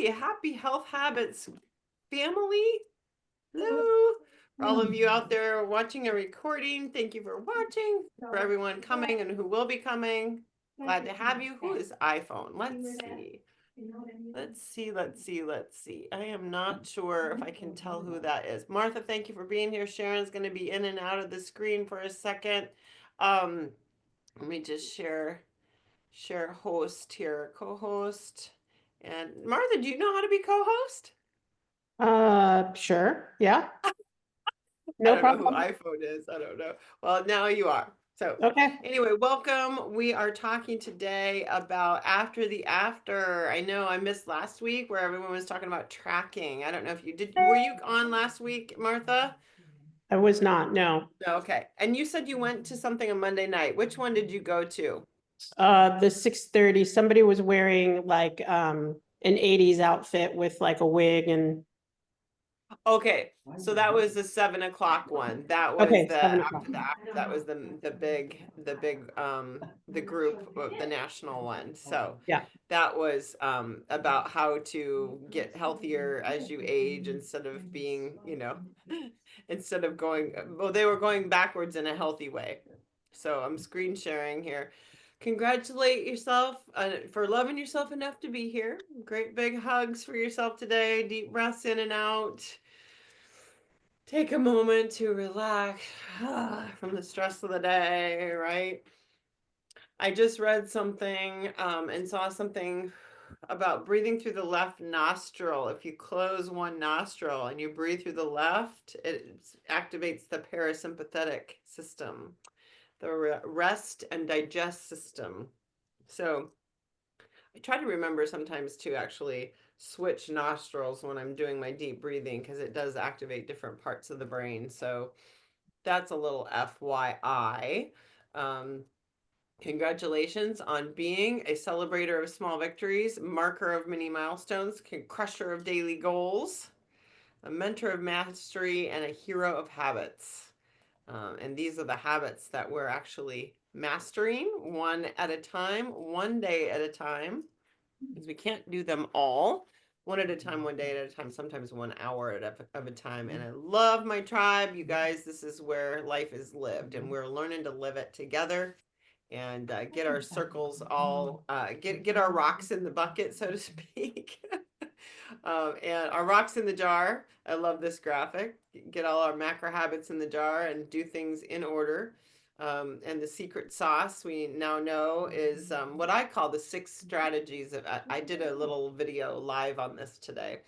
Hi, happy health habits family. Hello. For all of you out there watching a recording, thank you for watching. For everyone coming and who will be coming, glad to have you. Who is iPhone? Let's see. Let's see. I am not sure if I can tell who that is. Martha, thank you for being here. Sharon's going to be in and out of the screen for a second. Um, Let me just share host here, co-host. And Martha, do you know how to be co-host? Sure. Yeah, I no don't know who problem. iPhone is. I don't know. Well, now you are. So Okay. anyway, welcome. We are talking today about after the after. I know I missed last week where everyone was talking about tracking. I don't know if you did. Were you on last week, Martha? I was not, no. No, okay. And you said you went to something on Monday night. Which one did you go to? The 6:30, somebody was wearing like an 80s outfit with like a wig and Okay, so that was the 7 o'clock one. That was okay, the 7 o'clock. after the after. That was the group of the national one. So Yeah. that was about how to get healthier as you age instead of being, instead of going, well, they were going backwards in a healthy way. So I'm screen sharing here. Congratulate yourself for loving yourself enough to be here. Great big hugs for yourself today. Deep breaths in and out. Take a moment to relax from the stress of the day, right? I just read something and saw something about breathing through the left nostril. If you close one nostril and you breathe through the left, it activates the parasympathetic system, the rest and digest system. So I try to remember sometimes to actually switch nostrils when I'm doing my deep breathing because it does activate different parts of the brain. So that's a little FYI. Um, Congratulations on being a celebrator of small victories, marker of many milestones, crusher of daily goals, a mentor of mastery, and a hero of habits. And these are the habits that we're actually mastering one at a time, one day at a time, because we can't do them all one at a time, one day at a time, sometimes 1 hour of a time. And I love my tribe. You guys, this is where life is lived, and we're learning to live it together and get our circles all get our rocks in the bucket, so to speak. And our rocks in the jar. I love this graphic. Get all our macro habits in the jar and do things in order. And the secret sauce we now know is what I call the 6 strategies. I did a little video live on this today.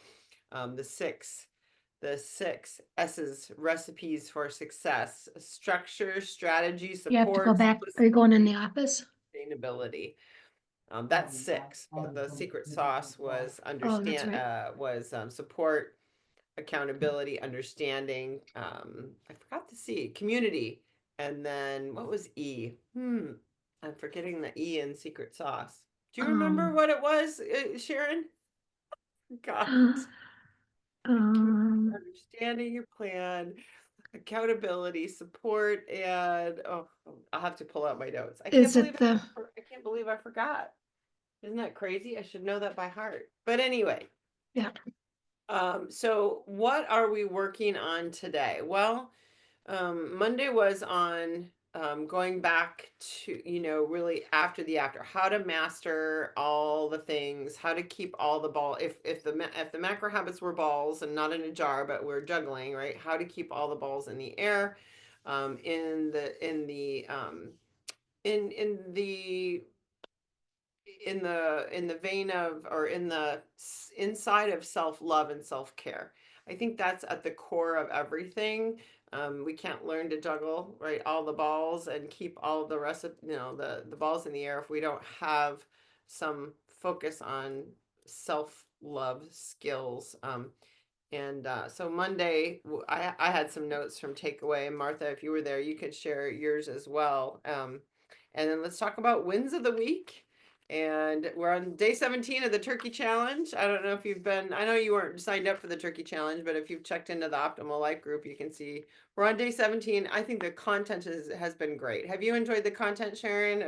Um, the six the 6 S's, recipes for success: structure, strategy, You have to go support, back. Are you going in simplicity, the office? sustainability. That's 6. But the secret sauce was Oh, that's understand right. was support, accountability, understanding. I forgot to see community, and then what was E? I'm forgetting the E in secret sauce. Do you remember Um, what it was, Sharon? God, um, understanding your plan, accountability, support, and oh, I'll have to pull out my notes. is it the, I can't believe I forgot. Isn't that crazy? I should know that by heart. But anyway, yeah, so what are we working on today? Well, Monday was on going back to, really after the after, how to master all the things, how to keep all the ball. If the macro habits were balls and not in a jar, but we're juggling, right? How to keep all the balls in the air, in the in the vein of, or inside of self-love and self-care. I think that's at the core of everything. We can't learn to juggle, right, all the balls and keep all the rest of, the balls in the air if we don't have some focus on self-love skills. And so Monday, I had some notes from takeaway. Martha, if you were there, you could share yours as well. And then let's talk about wins of the week. And we're on day 17 of the turkey challenge. I don't know if you've been, I know you weren't signed up for the turkey challenge, but if you've checked into the Optimal Life group, you can see we're on day 17. I think the content has been great. Have you enjoyed the content, Sharon?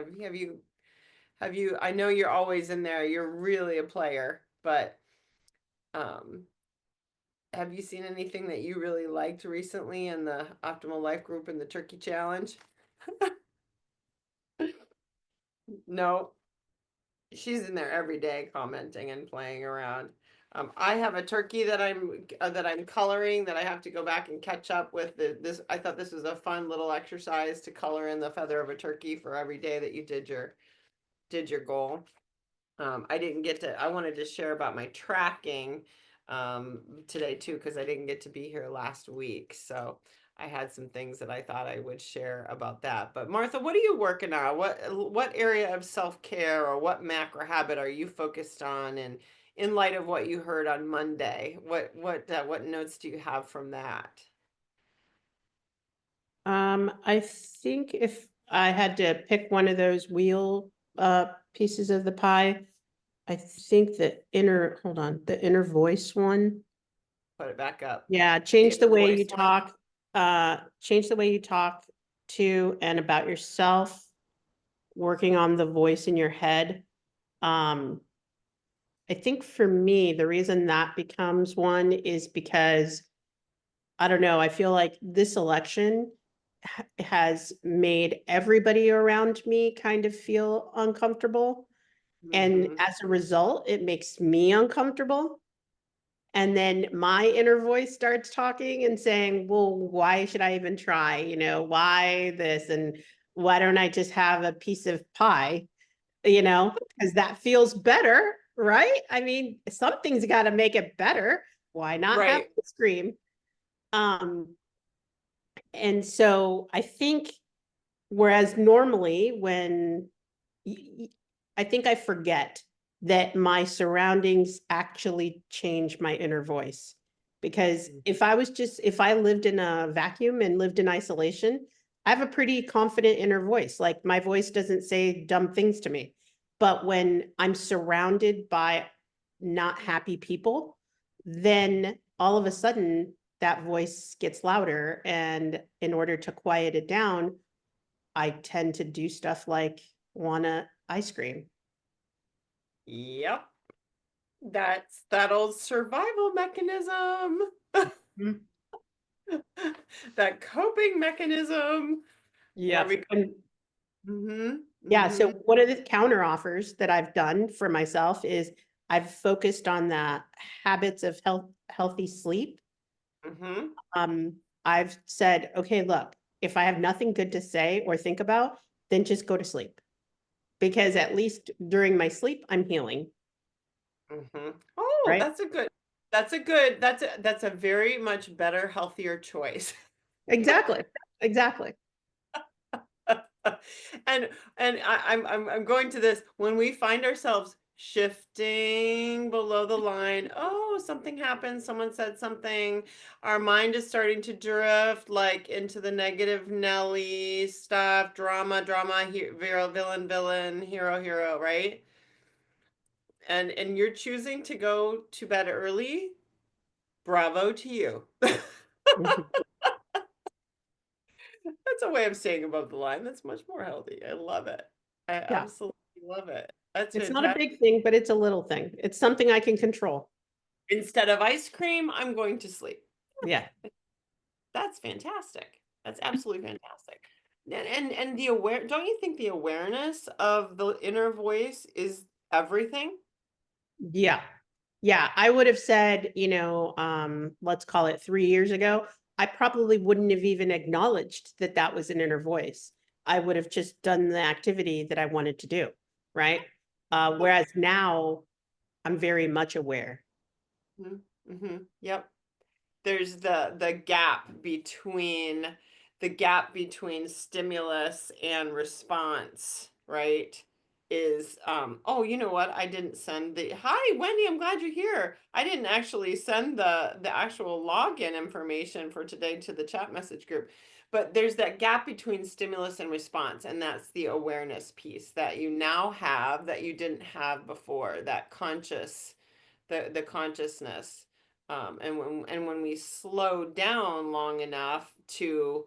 I know you're always in there. You're really a player, but Um, have you seen anything that you really liked recently in the Optimal Life group in the Turkey Challenge? No, she's in there every day commenting and playing around. I have a turkey that I'm coloring that I have to go back and catch up with. This I thought this was a fun little exercise to color in the feather of a turkey for every day that you did your goal. I didn't get to, I wanted to share about my tracking today too, because I didn't get to be here last week. So I had some things that I thought I would share about that. But Martha, what are you working on? What area of self-care or what macro habit are you focused on? And in light of what you heard on Monday, what notes do you have from that? I think if I had to pick one of those wheel pieces of the pie, I think the inner voice one. Put it back up. Yeah, The inner voice one. change the way you talk to and about yourself, working on the voice in your head. Um, I think for me, the reason that becomes one is because I don't know, I feel like this election has made everybody around me kind of feel uncomfortable. And Mm-hmm. as a result, it makes me uncomfortable. And then my inner voice starts talking and saying, well, why should I even try? Why this? And why don't I just have a piece of pie? Because that feels better, right? I mean, something's got to make it better. Why not have Right. ice cream? Um, and so I think, whereas normally I think I forget that my surroundings actually change my inner voice. Because if I lived in a vacuum and lived in isolation, I have a pretty confident inner voice. Like my voice doesn't say dumb things to me. But when I'm surrounded by not happy people, then all of a sudden that voice gets louder. And in order to quiet it down, I tend to do stuff like wanna ice cream. Yep. That's that old survival mechanism. Mm. That coping mechanism where Yep. we And mm-hmm, yeah, so mm-hmm, one of the counter offers that I've done for myself is I've focused on the habits of healthy sleep. mm-hmm, Um, I've said, okay, look, if I have nothing good to say or think about, then just go to sleep. Because at least during my sleep, I'm healing, mm-hmm. Oh, right? that's a very much better, healthier choice. Exactly. Exactly. And I'm going to this when we find ourselves shifting below the line. Oh, something happened. Someone said something. Our mind is starting to drift like into the negative Nelly stuff, drama, villain, hero, right? And you're choosing to go to bed early. Bravo to you. Mhm. That's a way of saying above the line. That's much more healthy. I love it. I Yeah. absolutely love it. That's It's not a fantastic. big thing, but it's a little thing. It's something I can control. Instead of ice cream, I'm going to sleep. Yeah. That's fantastic. That's absolutely fantastic. And the don't you think the awareness of the inner voice is everything? Yeah. Yeah. I would have said, let's call it 3 years ago, I probably wouldn't have even acknowledged that that was an inner voice. I would have just done the activity that I wanted to do. Right. Whereas now I'm very much aware. Mm-hmm. Mm-hmm. Yep. There's the gap between stimulus and response, right? Is oh, you know what? I didn't send the hi Wendy, I'm glad you're here. I didn't actually send the actual login information for today to the chat message group. But there's that gap between stimulus and response, and that's the awareness piece that you now have that you didn't have before, that the consciousness. And when we slow down long enough to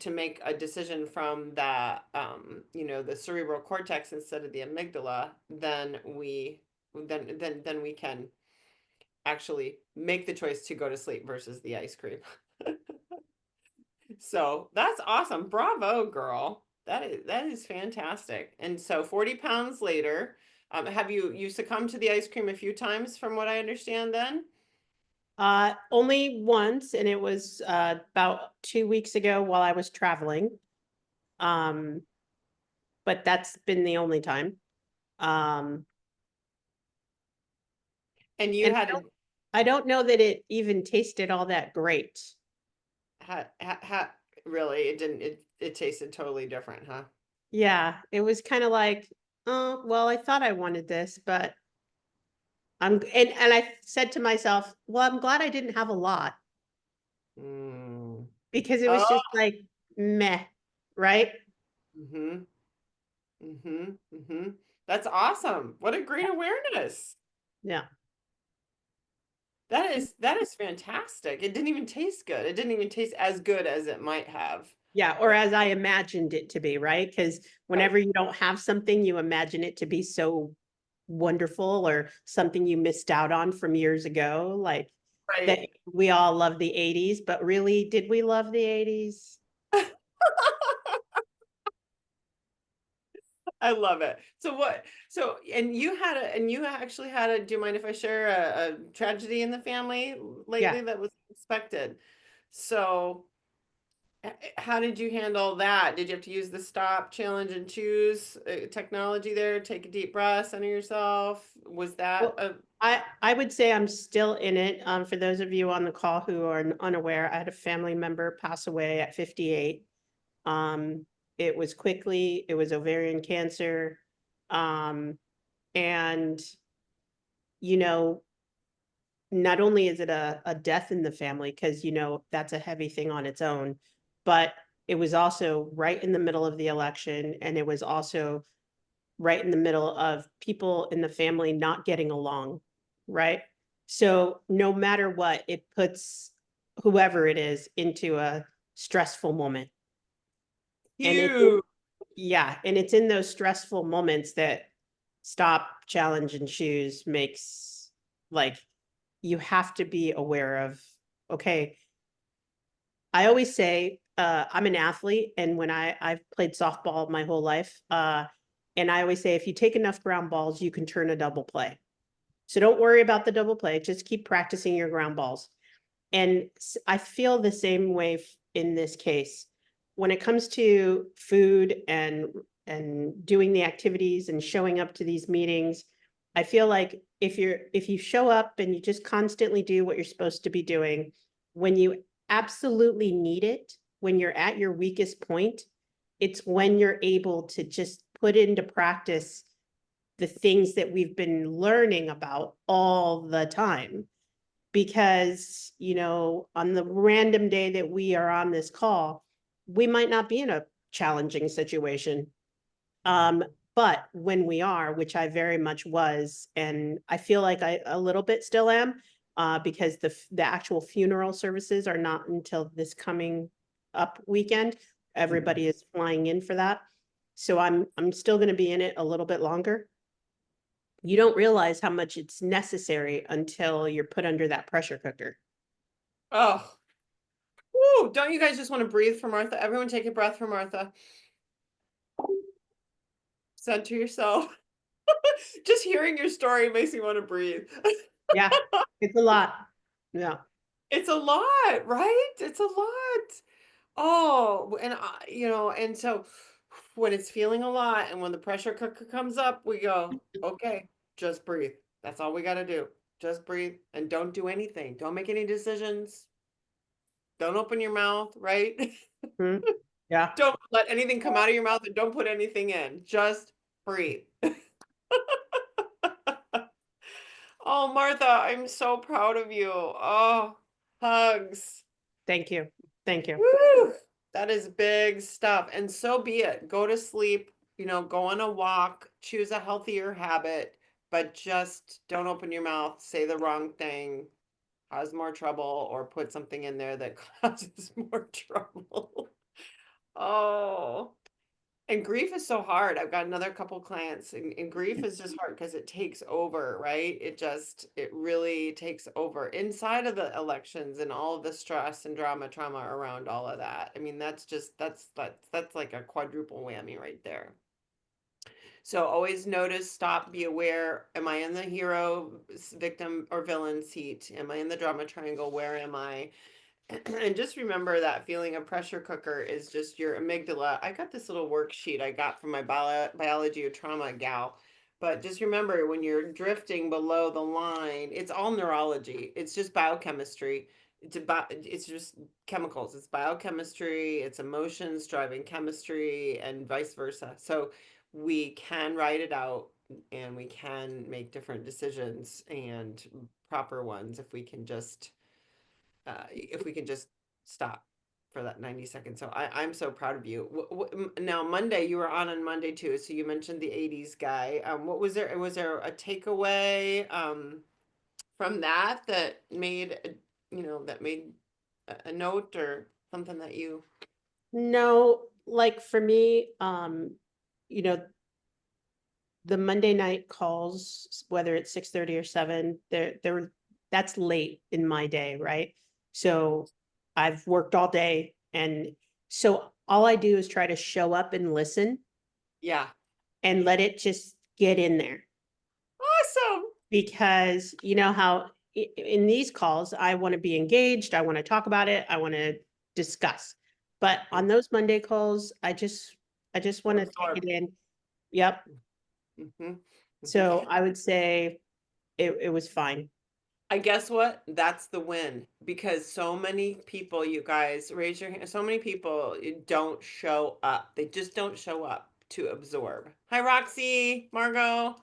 make a decision from that the cerebral cortex instead of the amygdala, then we can actually make the choice to go to sleep versus the ice cream. So that's awesome. Bravo, girl. That is fantastic. And so 40 pounds later, have you succumbed to the ice cream a few times from what I understand then? Only once, and it was about 2 weeks ago while I was traveling. Um, but that's been the only time. Um, And you and had to I don't know that it even tasted all that great. really it didn't it tasted totally different, huh? Yeah, it was kind of like, oh, well, I thought I wanted this, but and I said to myself, well, I'm glad I didn't have a lot Mm. because it was Oh, just like meh, right? mm-hmm, mm-hmm, mm-hmm. That's awesome. What a great awareness. Yeah. That is fantastic. It didn't even taste good. It didn't even taste as good as it might have. Yeah, or Right. as I imagined it to be, right? Because Right. whenever you don't have something, you imagine it to be so wonderful or something you missed out on from years ago. Like that Right. we all love the 80s, but really, did we love the 80s? I love it. And you actually had a, do you mind if I share a tragedy in the family Yeah. lately that was unexpected? So how did you handle that? Did you have to use the stop, challenge, and choose technology there? Take a deep breath, center yourself. Was that Well, a I would say I'm still in it. For those of you on the call who are unaware, I had a family member pass away at 58. Um, it was quickly, it was ovarian cancer. Um, and you know, not only is it a death in the family, because that's a heavy thing on its own, but it was also right in the middle of the election, and it was also right in the middle of people in the family not getting along, right? So no matter what, it puts whoever it is into a stressful moment. And huge? yeah, and it's in those stressful moments that stop, challenge, and choose makes, like, you have to be aware of, okay, I always say, I'm an athlete, and when I've played softball my whole life, and I always say if you take enough ground balls, you can turn a double play. So don't worry about the double play, just keep practicing your ground balls. And I feel the same way in this case. When it comes to food and doing the activities and showing up to these meetings, I feel like if you show up and you just constantly do what you're supposed to be doing, when you absolutely need it, when you're at your weakest point, it's when you're able to just put into practice the things that we've been learning about all the time. Because, on the random day that we are on this call, we might not be in a challenging situation. Um, but when we are, which I very much was, and I feel like I a little bit still am, because the actual funeral services are not until this coming up weekend. Everybody is flying in for that. So I'm still going to be in it a little bit longer. You don't realize how much it's necessary until you're put under that pressure cooker. Oh, woo, don't you guys just want to breathe for Martha? Everyone take a breath for Martha. Center yourself. Just hearing your story makes me want to breathe. Yeah, it's a lot. Yeah. It's a lot, right? It's a lot. Oh, and and so when it's feeling a lot and when the pressure cooker comes up, we go, okay, just breathe. That's all we got to do. Just breathe and don't do anything. Don't make any decisions. Don't open your mouth, right? Mhm. Yeah. Don't let anything come out of your mouth and don't put anything in. Just breathe. Oh, Martha, I'm so proud of you. Oh, hugs. Thank you. Thank you. Woo! That is big stuff. And so be it. Go to sleep, go on a walk, choose a healthier habit, but just don't open your mouth, say the wrong thing, cause more trouble, or put something in there that causes more trouble. Oh. And grief is so hard. I've got another couple clients, and grief is just hard because it takes over, right? It really takes over inside of the elections and all of the stress and trauma around all of that. I mean, that's like a quadruple whammy right there. So always notice, stop, be aware. Am I in the hero, victim, or villain seat? Am I in the drama triangle? Where am I? And just remember that feeling of pressure cooker is just your amygdala. I got this little worksheet I got from my biology of trauma gal. But just remember when you're drifting below the line, it's all neurology. It's just biochemistry. It's just chemicals. It's biochemistry, it's emotions driving chemistry and vice versa. So we can write it out and we can make different decisions and proper ones if we can just stop for that 90 seconds. So I'm so proud of you. Now Monday, you were on Monday too. So you mentioned the 80s guy. What was there? Was there a takeaway from that made, that made a note or something that you, No, like for me, you know, the Monday night calls, whether it's 6:30 or 7, that's late in my day, right? So I've worked all day, and so all I do is try to show up and listen yeah. and let it just get in there. Awesome. Because you know how in these calls, I want to be engaged, I want to talk about it, I want to discuss. But on those Monday calls, I just want to take Absorb. it in. Yep. Hmm. So I would say it was fine. I guess what? That's the win because so many people, you guys, raise your hand. So many people don't show up. They just don't show up to absorb. Hi, Roxy, Margot.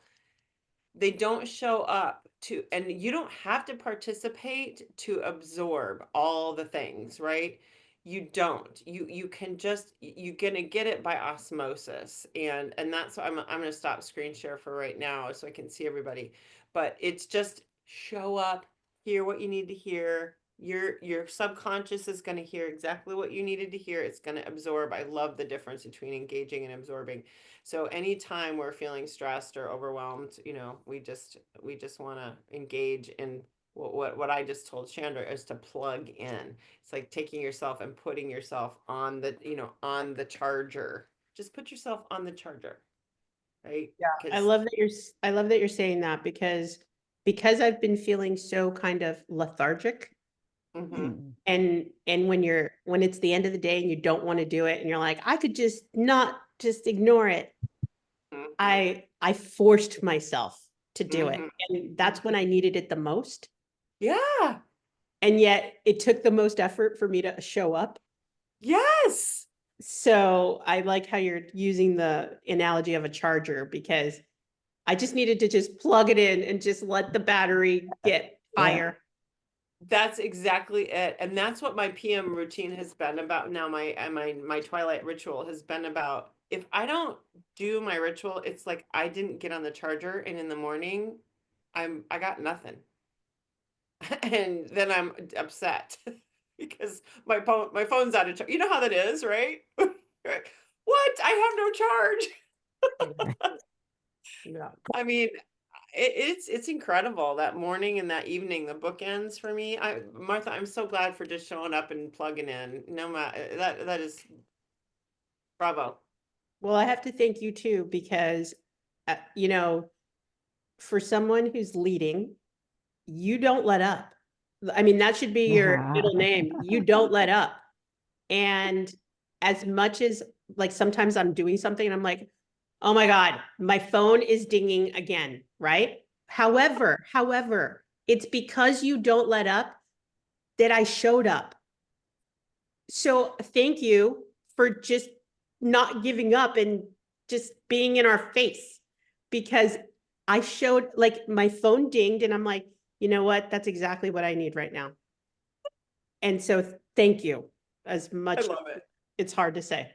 They don't show up to, and you don't have to participate to absorb all the things, right? You don't. You can just you're gonna get it by osmosis, and that's why I'm gonna stop screen share for right now so I can see everybody. But it's just show up, hear what you need to hear. Your subconscious is gonna hear exactly what you needed to hear. It's gonna absorb. I love the difference between engaging and absorbing. So anytime we're feeling stressed or overwhelmed, we just want to engage in what I just told Chandra is to plug in. It's like taking yourself and putting yourself on the charger. Just put yourself on the charger, right? Yeah, I Because love that I love that you're saying that because I've been feeling so kind of lethargic. mm-hmm, And when it's the end of the day and you don't want to do it and you're like, I could just not just ignore it. mm-hmm, I forced myself to do it. mm-hmm, And mm-hmm. that's when I needed it the most. Yeah. And yet it took the most effort for me to show up. Yes. So I like how you're using the analogy of a charger because I just needed to just plug it in and just let the battery get higher. That's exactly it. And that's what my PM routine has been about now. My twilight ritual has been about if I don't do my ritual, it's like I didn't get on the charger and in the morning I got nothing. And then I'm upset because my phone's out of charge. You know how that is, right? What? I have no charge. Yeah. I mean, it's incredible that morning and that evening, the bookends for me. Martha, I'm so glad for just showing up and plugging in. No matter that is bravo. Well, I have to thank you too, because, you know, for someone who's leading, you don't let up. I mean, that should be your middle name. You don't let up. And as much as like sometimes I'm doing something and I'm like, oh my God, my phone is dinging again, right? However, it's because you don't let up that I showed up. So thank you for just not giving up and just being in our face, because I showed, like, my phone dinged and I'm like, you know what? That's exactly what I need right now. And so thank you as I much. love it. It's hard to say.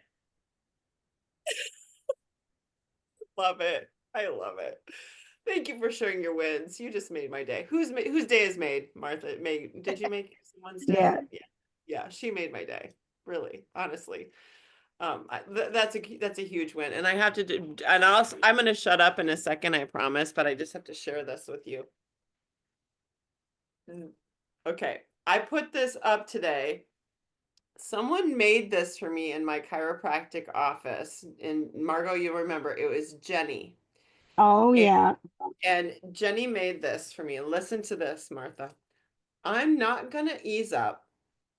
Love it. I love it. Thank you for sharing your wins. You just made my day. Whose day is made? Martha made. Did you make someone's day? Yeah. Yeah, she made my day. Really, honestly. That's a huge win, and I have to do, and I'm gonna shut up in a second, I promise, but I just have to share this with you. Okay, I put this up today. Someone made this for me in my chiropractic office, and Margot, you remember it was Jenny. Oh, And, yeah. and Jenny made this for me. Listen to this, Martha. I'm not gonna ease up,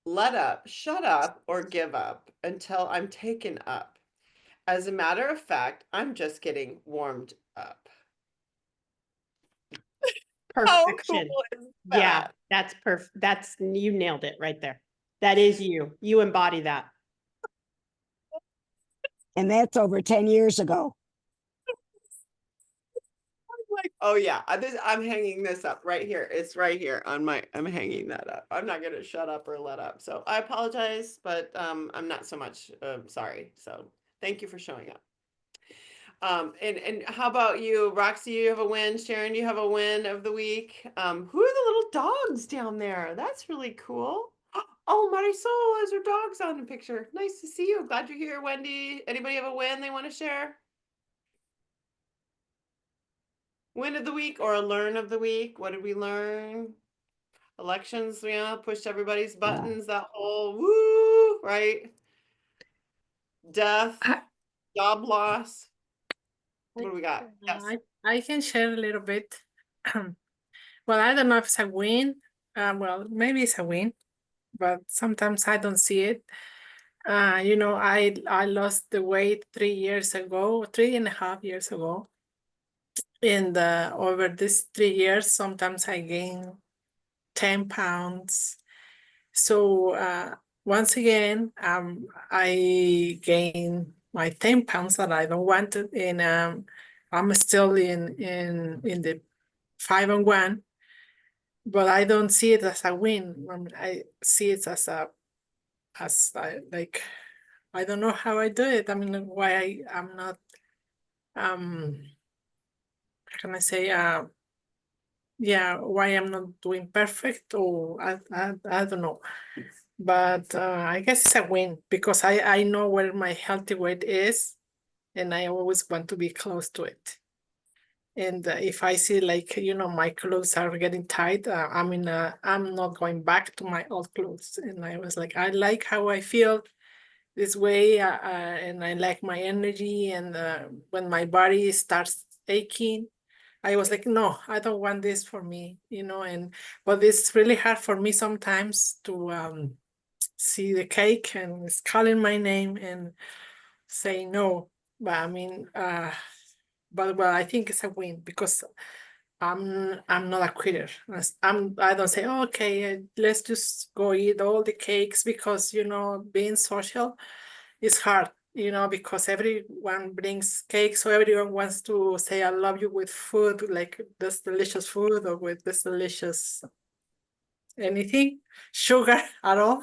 let up, shut up, or give up until I'm taken up. As a matter of fact, I'm just getting warmed up. How cool Perfection. is Yeah, that? that's perfect. You nailed it right there. That is you. You embody that. And that's over 10 years ago. Like, oh yeah, I'm hanging this up right here. It's right here on I'm hanging that up. I'm not gonna shut up or let up. So I apologize, but I'm not so much sorry. So thank you for showing up. And how about you, Roxy? You have a win. Sharon, you have a win of the week. Who are the little dogs down there? That's really cool. Oh, Marisol has her dogs on the picture. Nice to see you. Glad you're here, Wendy. Anybody have a win they want to share? Win of the week or a learn of the week? What did we learn? Elections, yeah, pushed everybody's buttons, that whole woo, right? Death, I, job loss. What I, do we got? Yes. I can share a little bit. Well, I don't know if it's a win. Well, maybe it's a win, but sometimes I don't see it. I lost the weight 3 years ago, 3.5 years ago. And over these 3 years, sometimes I gain 10 pounds. So once again, I gain my 10 pounds that I don't want it, and I'm still in the 5-on-1, but I don't see it as a win. I see it as like, I don't know how I do it. I mean, why I'm not how can I say yeah, why I'm not doing perfect, or I don't know. But I guess it's a win because I know where my healthy weight is, and I always want to be close to it. And if I see, like, my clothes are getting tight, I'm not going back to my old clothes. And I was like, I like how I feel this way, and I like my energy. And when my body starts aching, I was like, no, I don't want this for me, but it's really hard for me sometimes to see the cake and it's calling my name and say no. But I mean, but well, I think it's a win because I'm not a quitter. I don't say, oh, okay, let's just go eat all the cakes, because being social is hard, because everyone brings cake, so everyone wants to say I love you with food, like this delicious food, or with this delicious anything, sugar at all.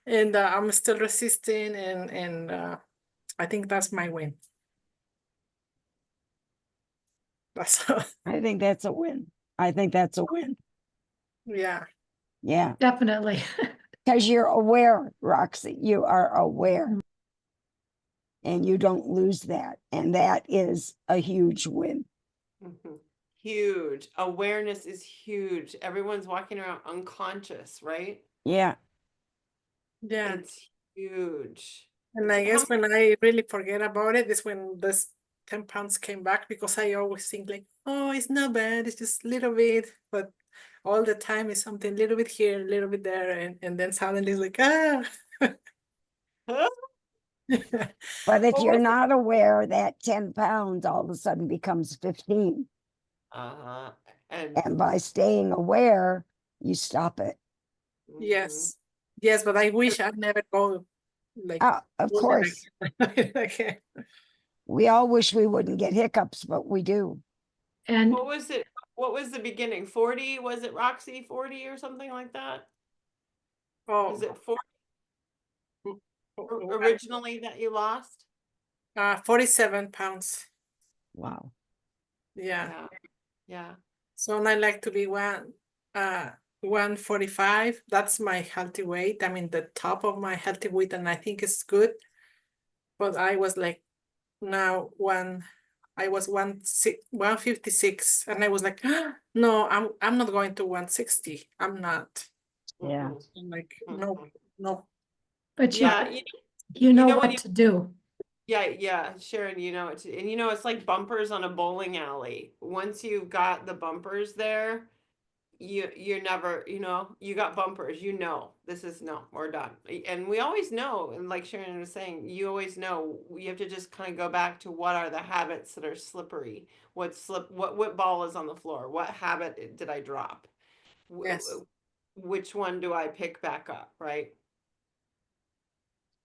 And I'm still resisting, and I think that's my win. That's I think that's a win. I think that's a win. yeah. Yeah. Definitely. Because you're aware, Roxy. You are aware. And you don't lose that. And that is a huge win. Mhm. Huge. Awareness is huge. Everyone's walking around unconscious, right? Yeah. Yeah. It's huge. And I guess when I really forget about it is when this 10 pounds came back, because I always think like, oh, it's not bad, it's just a little bit, but all the time is something a little bit here, a little bit there, and then suddenly it's like, ah. But if What you're was it? not aware, that 10 pounds all of a sudden becomes 15. Uh-huh. And by staying aware, you stop it. Mhm. Yes. Yes, but I wish I'd never go like Of do course, that again. we all wish we wouldn't get hiccups, but we do. And What was it? What was the beginning? 40? Was it Roxy 40 or something like that? Was Oh, it 40 well, originally that you lost? 47 pounds. Wow. Yeah. Yeah. Yeah. So I like to be 145. That's my healthy weight. I mean, the top of my healthy weight, and I think it's good. but I was like now I was 156, and I was like, no, I'm not going to 160. I'm not. Yeah. Mhm. I'm like, no, Mhm. no. But you, Yeah, you know know when what you- to do. yeah, Sharon, you know, and you know, it's like bumpers on a bowling alley. Once you've got the bumpers there, you're never, you know, you got bumpers, you know, this is no, we're done. And we always know, and like Sharon was saying, you always know, you have to just kind of go back to what are the habits that are slippery, what ball is on the floor, what habit did I drop? Yes. Which one do I pick back up, right?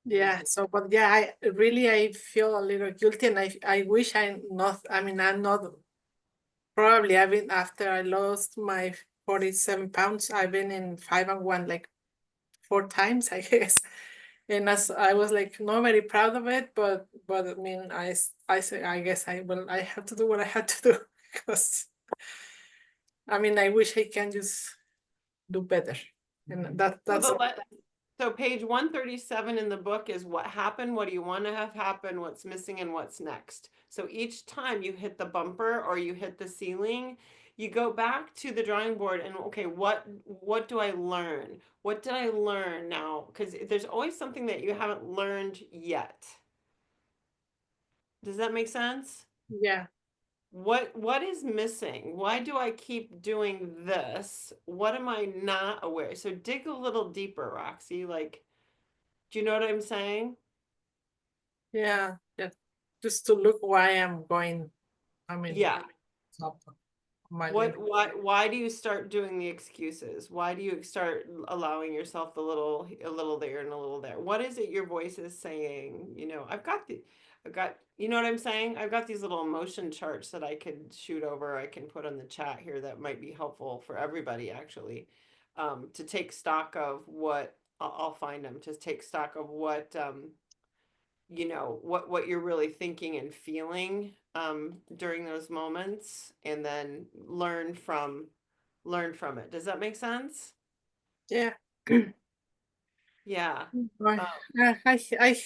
Yeah. So, but yeah, I feel a little guilty, and I wish I'm not. I mean, I'm not. Probably I've been after I lost my 47 pounds. I've been in 5-1 like 4 times, I guess. And as I was like not very proud of it, but I mean, I say I guess I have to do what I had to do because I mean I wish I can just do better, and that's So page 137 in the book is what happened, what do you want to have happen, what's missing, and what's next. So each time you hit the bumper or you hit the ceiling, you go back to the drawing board and okay, what do I learn? What did I learn now? Because there's always something that you haven't learned yet. Does that make sense? yeah. What is missing? Why do I keep doing this? What am I not aware? So dig a little deeper, Roxy. Like, do you know what I'm saying? Yeah, yeah, just to look why I'm going. I mean, Yeah. up my Why do you start doing the excuses? Why do you start allowing yourself a little there and a little there? What is it your voice is saying? You know, you know what I'm saying? I've got these little emotion charts that I could shoot over, I can put on the chat here that might be helpful for everybody actually. To take stock of what I'll find them, to take stock of what you know what you're really thinking and feeling during those moments, and then learn from it. Does that make sense? yeah. Yeah. I, I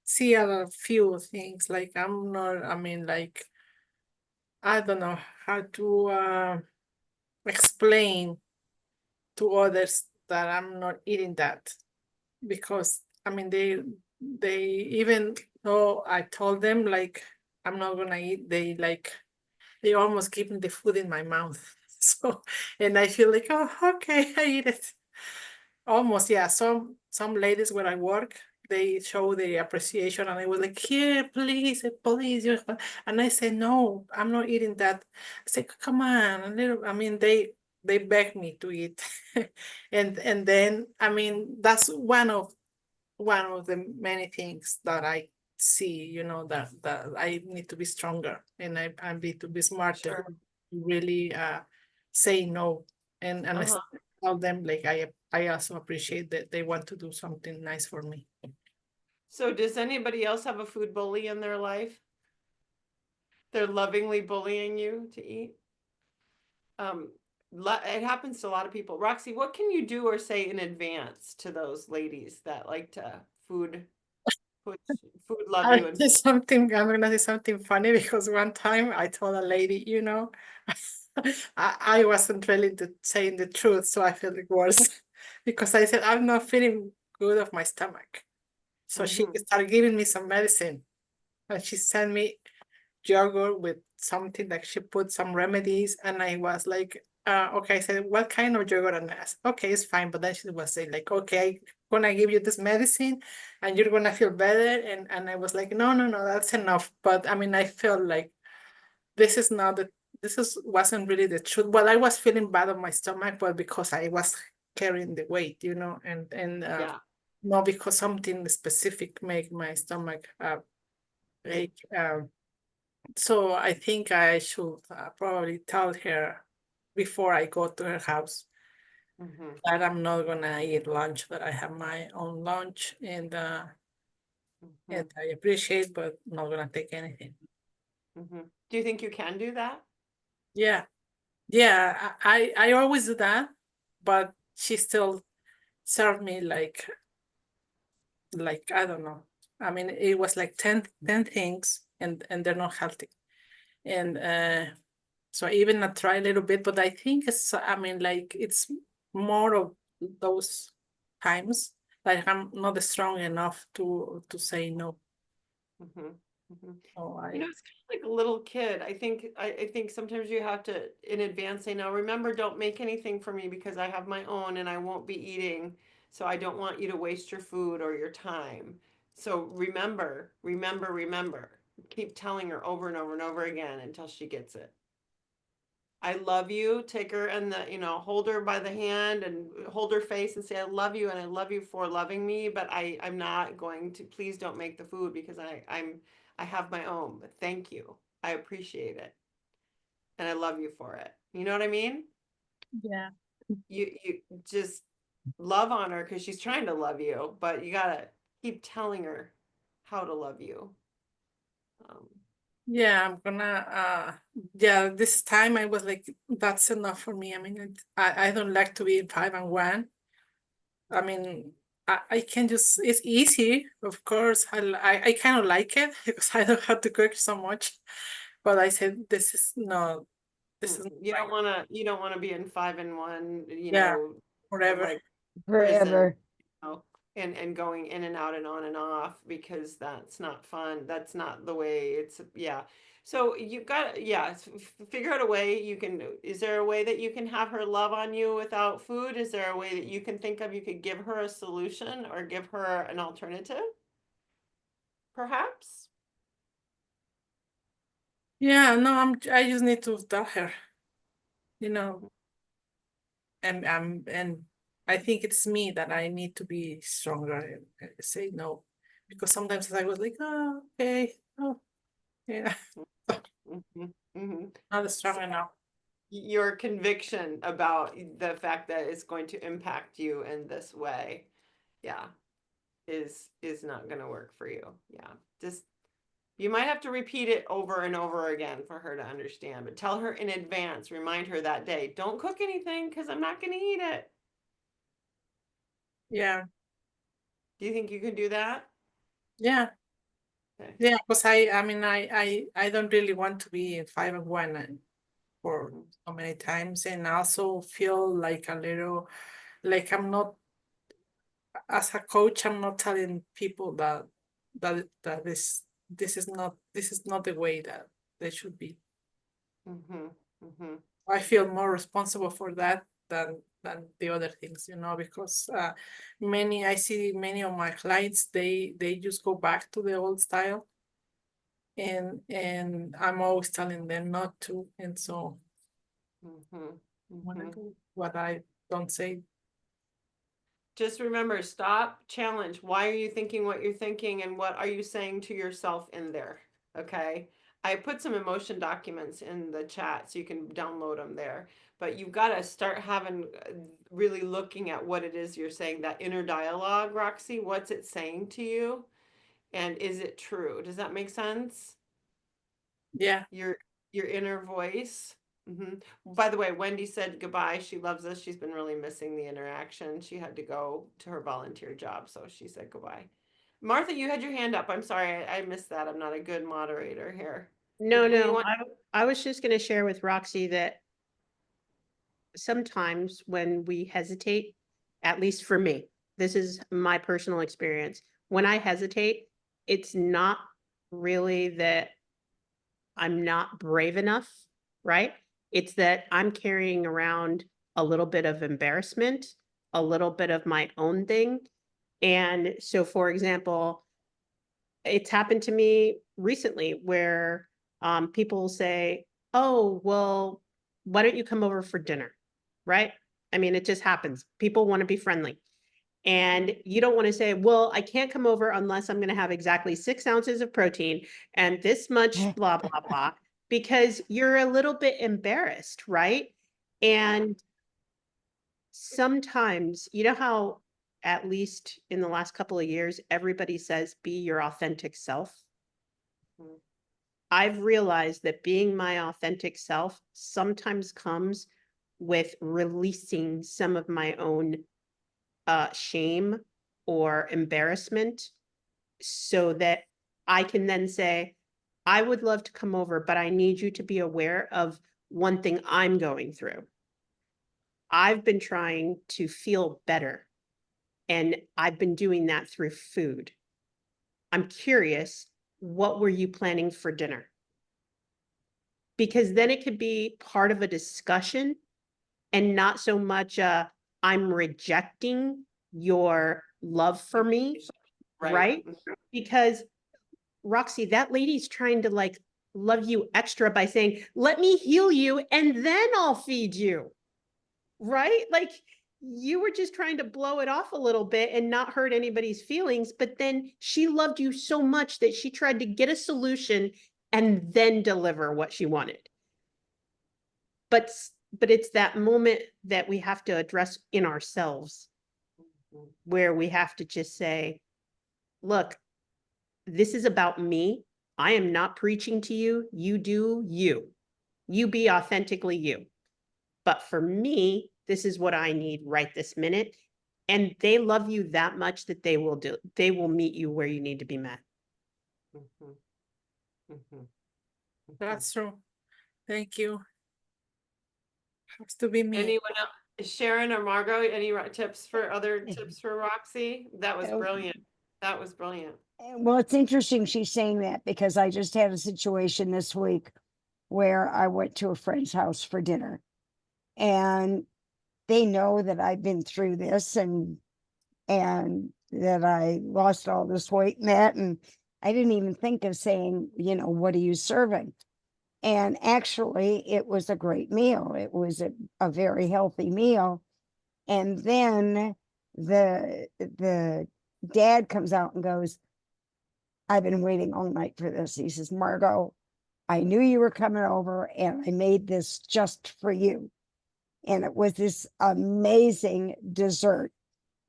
see a few things like I'm not. I mean, like I don't know how to explain to others that I'm not eating that, because I mean they even though I told them like I'm not gonna eat, they almost give me the food in my mouth. So, and I feel like, oh, okay, I eat it. Almost, yeah. Some ladies where I work, they show their appreciation, and I was like, here, please, please. And I say, no, I'm not eating that. I say, come on, a little. I mean, they beg me to eat, and then I mean that's one of the many things that I see. You know that I need to be stronger, and I need to be smarter. Sure. Really, say no, and I Uh-huh. tell them like I also appreciate that they want to do something nice for me. So does anybody else have a food bully in their life? They're lovingly bullying you to eat? It happens to a lot of people. Roxy, what can you do or say in advance to those ladies that like to food love you and I'm gonna say something funny, because one time I told a lady, you know, I wasn't really saying the truth, so I feel it worse because I said I'm not feeling good of my stomach. So she Mhm. started giving me some medicine, and she sent me yogurt with something, like she put some remedies, and I was like, okay. I said, what kind of yogurt? And I said, okay, it's fine. But then she was saying like, okay, I'm gonna give you this medicine and you're gonna feel better. And I was like, no, that's enough. But I mean, I felt like this is not the wasn't really the truth. Well, I was feeling bad on my stomach, but because I was carrying the weight, you know, and Yeah. not because something specific made my stomach ache. So I think I should probably tell her before I go to her house Mhm. that I'm not gonna eat lunch, that I have my own lunch, and Mhm. I appreciate, but not gonna take anything. Mhm. Do you think you can do that? Yeah, yeah, I always do that, but she still served me like I don't know. I mean, it was like 10 things, and they're not healthy. And so even I try a little bit, but I think it's, I mean, like, it's more of those times like I'm not strong enough to say no. Mhm, mhm. So You know, it's kind of like a little kid. I think sometimes you have to in advance say, no, remember, don't make anything for me because I have my own and I won't be eating. So I don't want you to waste your food or your time. So remember, remember, remember. Keep telling her over and over and over again until she gets it. I love you. Take her and hold her by the hand and hold her face and say, I love you and I love you for loving me, but I'm not going to, please don't make the food because I have my own, but thank you. I appreciate it. And I love you for it. You know what I mean? yeah. You just love on her because she's trying to love you, but you gotta keep telling her how to love you. Um, Yeah, I'm gonna yeah, this time I was like, that's enough for me. I mean, I don't like to be in 5 and 1. I mean, I can just, it's easy, of course. I kind of like it because I don't have to cook so much. But I said, this is not, this is not you right. you don't want to be in 5 and 1, Yeah, forever. like prison, Forever. and going in and out and on and off because that's not fun. That's not the way it's, yeah. So you got, yeah, figure out a way you can, is there a way that you can have her love on you without food? Is there a way that you can think of, you could give her a solution or give her an alternative? Perhaps? Yeah, no, I just need to tell her, you know, and I think it's me that I need to be stronger and say no, because sometimes I was like, oh, okay, oh, yeah, Mhm, mhm. not strong So enough. your conviction about the fact that it's going to impact you in this way, yeah, is not going to work for you. Yeah. Just you might have to repeat it over and over again for her to understand, but tell her in advance, remind her that day, don't cook anything because I'm not going to eat it. Yeah, Do you think you can do that? yeah, Okay. yeah. Because I mean, I don't really want to be in 5 and 1 for so many times, and I also feel like a little, like I'm not, as a coach, I'm not telling people that this is not the way that they should be. Mm-hmm. Mm-hmm. I feel more responsible for that than the other things, because I see many of my clients, they just go back to the old style, and I'm always telling them not to, and so Mm-hmm. when I Mm-hmm. do what I don't say. Just remember, stop, challenge. Why are you thinking what you're thinking and what are you saying to yourself in there? Okay. I put some emotion documents in the chat so you can download them there. But you've got to start having really looking at what it is you're saying, that inner dialogue, Roxy. What's it saying to you? And is it true? Does that make sense? Yeah, Your your inner voice. By the way, Wendy said goodbye. She loves us. She's been really missing the interaction. She had to go to her volunteer job, so she said goodbye. Martha, you had your hand up. I'm sorry, I missed that. I'm not a good moderator here. No, Were you no, want? I was just going to share with Roxy that sometimes when we hesitate, at least for me, this is my personal experience. When I hesitate, it's not really that I'm not brave enough, right? It's that I'm carrying around a little bit of embarrassment, a little bit of my own thing. And so, for example, it's happened to me recently where people will say, oh, well, why don't you come over for dinner? Right? I mean, it just happens. People want to be friendly. And you don't want to say, well, I can't come over unless I'm going to have exactly 6 ounces of protein and this much blah, blah, blah, because you're a little bit embarrassed, right? And sometimes, you know how, at least in the last couple of years, everybody says, be your authentic self. Mhm. I've realized that being my authentic self sometimes comes with releasing some of my own shame or embarrassment so that I can then say, I would love to come over, but I need you to be aware of one thing I'm going through. I've been trying to feel better, and I've been doing that through food. I'm curious, what were you planning for dinner? Because then it could be part of a discussion and not so much I'm rejecting your love for me, right? Because Roxy, that lady's trying to like love you extra by saying, let me heal you and then I'll feed you. Right? Like you were just trying to blow it off a little bit and not hurt anybody's feelings, but then she loved you so much that she tried to get a solution and then deliver what she wanted. But it's that moment that we have to address in ourselves, where we have to just say, look, this is about me. I am not preaching to you. You do you. You be authentically you. But for me, this is what I need right this minute. And they love you that much that they will meet you where you need to be met. Mhm. Mhm. That's true. Thank you. Has to be me. Anyone else? Sharon or Margot, any tips for other tips for Roxy? That was brilliant. That was brilliant. Well, it's interesting she's saying that because I just had a situation this week where I went to a friend's house for dinner, and they know that I've been through this and that I lost all this weight and that, and I didn't even think of saying, what are you serving? And actually it was a great meal. It was a very healthy meal. And then the dad comes out and goes, I've been waiting all night for this. He says, Margot, I knew you were coming over and I made this just for you. And it was this amazing dessert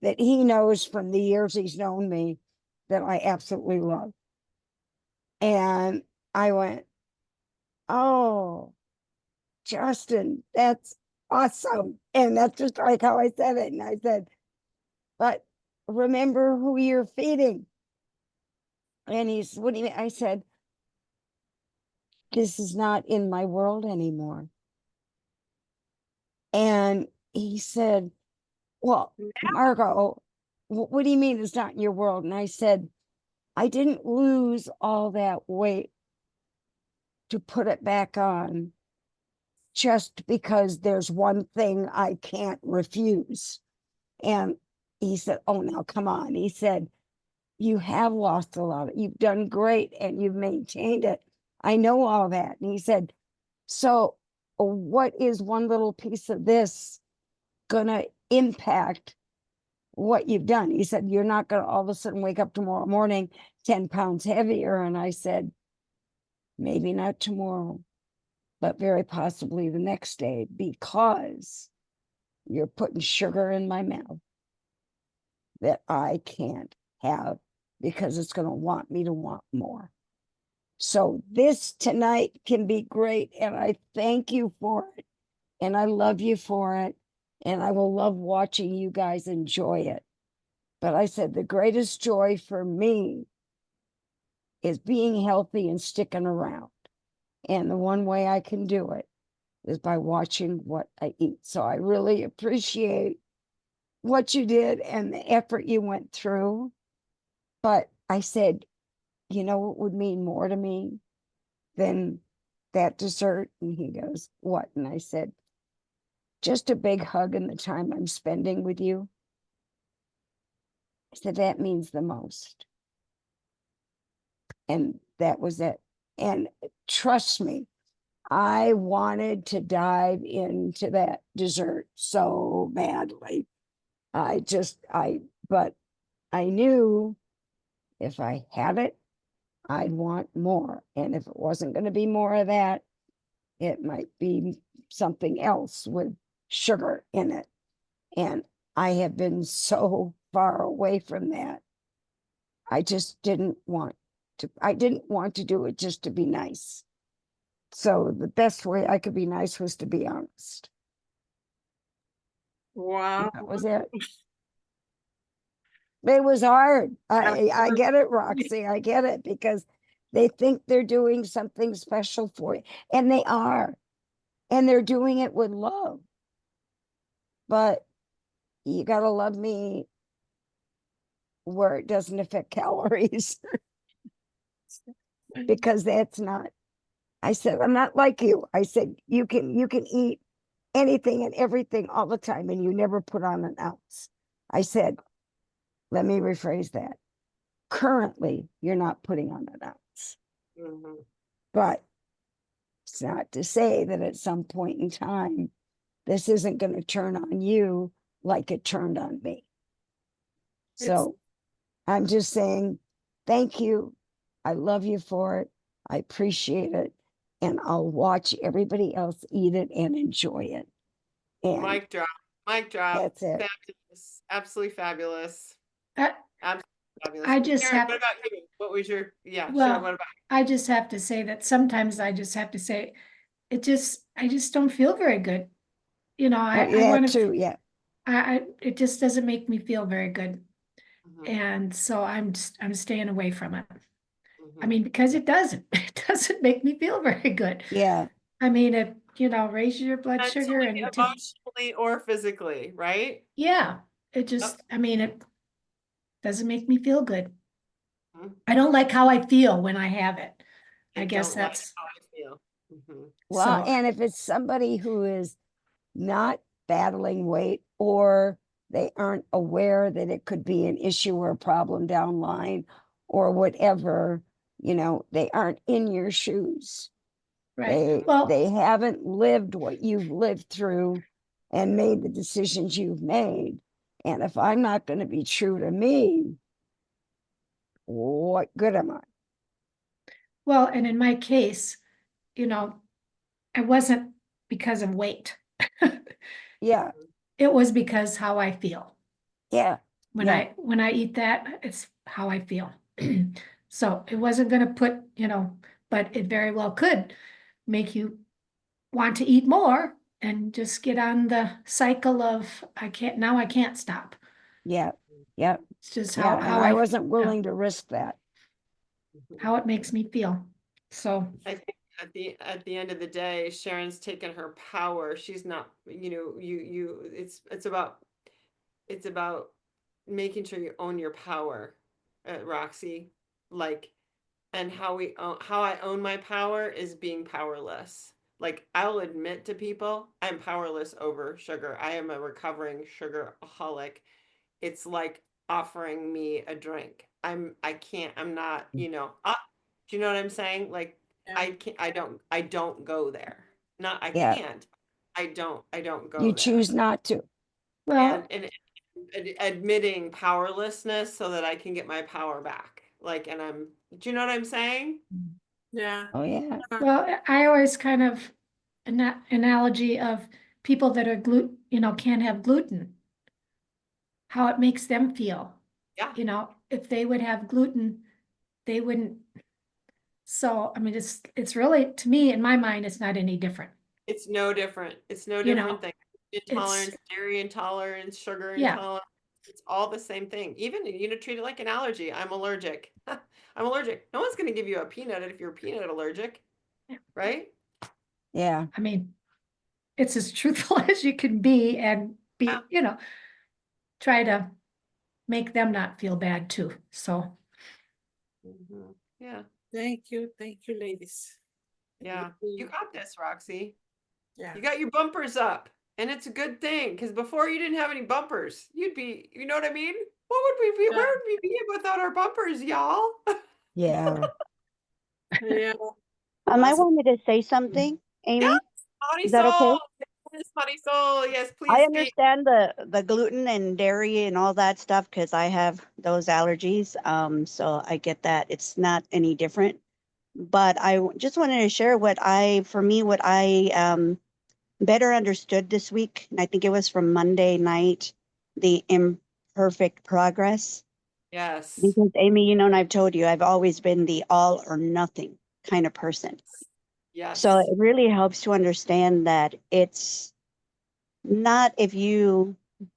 that he knows from the years he's known me that I absolutely love. And I went, oh, Justin, that's awesome. And that's just like how I said it. And I said, but remember who you're feeding. And he's, what do you mean? I said, this is not in my world anymore. And he said, well, Margot, what do you mean it's not in your world? And I said, I didn't lose all that weight to put it back on just because there's one thing I can't refuse. And he said, oh, now come on. He said, you have lost a lot. You've done great and you've maintained it. I know all that. And he said, so what is one little piece of this going to impact what you've done? He said, you're not going to all of a sudden wake up tomorrow morning 10 pounds heavier. And I said, maybe not tomorrow, but very possibly the next day, because you're putting sugar in my mouth that I can't have, because it's going to want me to want more. So this tonight can be great, and I thank you for it, and I love you for it, and I will love watching you guys enjoy it. But I said the greatest joy for me is being healthy and sticking around. And the one way I can do it is by watching what I eat. So I really appreciate what you did and the effort you went through. But I said, what would mean more to me than that dessert? And he goes, what? And I said, just a big hug and the time I'm spending with you. I said, that means the most. And that was it. And trust me, I wanted to dive into that dessert so badly. But I knew if I had it, I'd want more. And if it wasn't going to be more of that, it might be something else with sugar in it. And I have been so far away from that. I didn't want to do it just to be nice. So the best way I could be nice was to be honest. Wow. That was it. It was hard. I Absolutely. get it, Roxy. I get it because they think they're doing something special for you, and they are, and they're doing it with love. But you gotta love me where it doesn't affect calories because that's not. I said I'm not like you. I said you can eat anything and everything all the time, and you never put on an ounce. I said, let me rephrase that. Currently, you're not putting on an ounce. Mhm. But it's not to say that at some point in time, this isn't going to turn on you like it turned on me. So I'm just saying, thank you. I love you for it. I appreciate it. And I'll watch everybody else eat it and enjoy it. And Mic drop. Mic drop. that's it. Fabulous. Absolutely fabulous. I, Absolutely fabulous. I just Karen, have, what about you? What was your, yeah, Sharon, well, what about I just have to say that sometimes I just have to say, I just don't feel very good. You know, I Yeah, want to, too. Yeah. it just doesn't make me feel very good. Mhm, And so I'm staying away from it. I mhm. mean, because it doesn't make me feel very good. Yeah. I mean, it, raises your blood sugar Mentally, and emotionally, or physically, right? yeah, it Yep. just, I mean, it doesn't make me feel good. Mhm. I don't like how I feel when I have it. I I guess don't like that's, how I feel. Mhm. Well, so, and if it's somebody who is not battling weight or they aren't aware that it could be an issue or a problem down line or whatever, they aren't in your shoes. right. Well, They haven't lived what you've lived through and made the decisions you've made. And if I'm not going to be true to me, what good am I? well, and in my case, it wasn't because of weight. Yeah, It was because how I feel. yeah, When yeah, when I eat that, it's how I feel. So it wasn't gonna put, but it very well could make you want to eat more and just get on the cycle of I can't stop. yeah, yeah, It's just yeah. And how I I, wasn't yeah, willing to risk that. Mhm. how it makes me feel. So, I think at the end of the day, Sharon's taken her power. She's not, it's about making sure you own your power, Roxy. Like, and how I own my power is being powerless. Like, I'll admit to people I'm powerless over sugar. I am a recovering sugaraholic. It's like offering me a drink. I can't, I'm not, do you know what I'm saying? Like, Yeah. I don't go there. Not I Yeah, can't. I don't you go there. choose not to. well, And admitting powerlessness so that I can get my power back. Like, do you know what I'm saying? Yeah. Oh, yeah, well, I always kind of analogy of people that are can't have gluten, how it makes them feel. Yeah. If they would have gluten, they wouldn't. So, I mean, it's really, to me, in my mind, it's not any different. It's no different. It's no You different know, thing. it's, Intolerance, dairy intolerance, sugar yeah, intolerance. It's all the same thing. Even, treat it like an allergy. I'm allergic. I'm allergic. No one's going to give you a peanut if you're peanut allergic, right? yeah, I mean, it's as truthful as you can be and Yeah. be, try to make them not feel bad too. So, Mhm. Yeah. Thank you, ladies. Yeah. You got this, Roxy. Yeah. You got your bumpers up. And it's a good thing because before you didn't have any bumpers. You'd be, you know what I mean? What would we be? Yeah. Where would we be without our bumpers, y'all? yeah. Yeah. I Awesome. wanted to say something, Yes, Amy. Monty Is that okay? Soul. Yes, Monty Soul. Yes, I please speak. understand the gluten and dairy and all that stuff because I have those allergies. So I get that it's not any different. But just wanted to share what I better understood this week, and I think it was from Monday night, the imperfect progress. Yes. Because Amy, and I've told you, I've always been the all or nothing kind of person. So Yes. it really helps to understand that it's not if you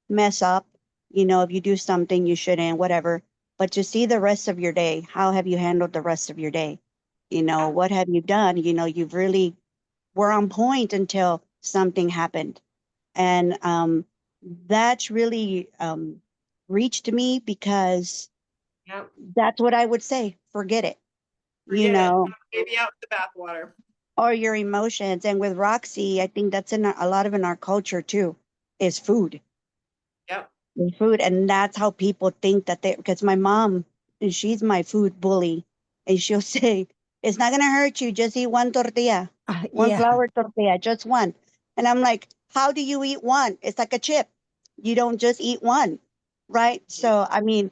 mess up you know, if you do something you shouldn't, whatever. But to see the rest of your day, how have you handled the rest of your day? You know, what have you done? You know, you've really were on point until something happened. And that's really reached me because Yep. that's what I would say. Forget it, you Forget it. know, Baby out with the bathwater. or your emotions. And with Roxy, I think that's in a lot of in our culture too, is food. Yep. The food. And that's how people think that they, because my mom, and she's my food bully, and she'll say, it's not going to hurt you. Just eat one tortilla, one Yeah. flour tortilla, just one. And I'm like, how do you eat one? It's like a chip. You don't just eat one. Right. So, I mean,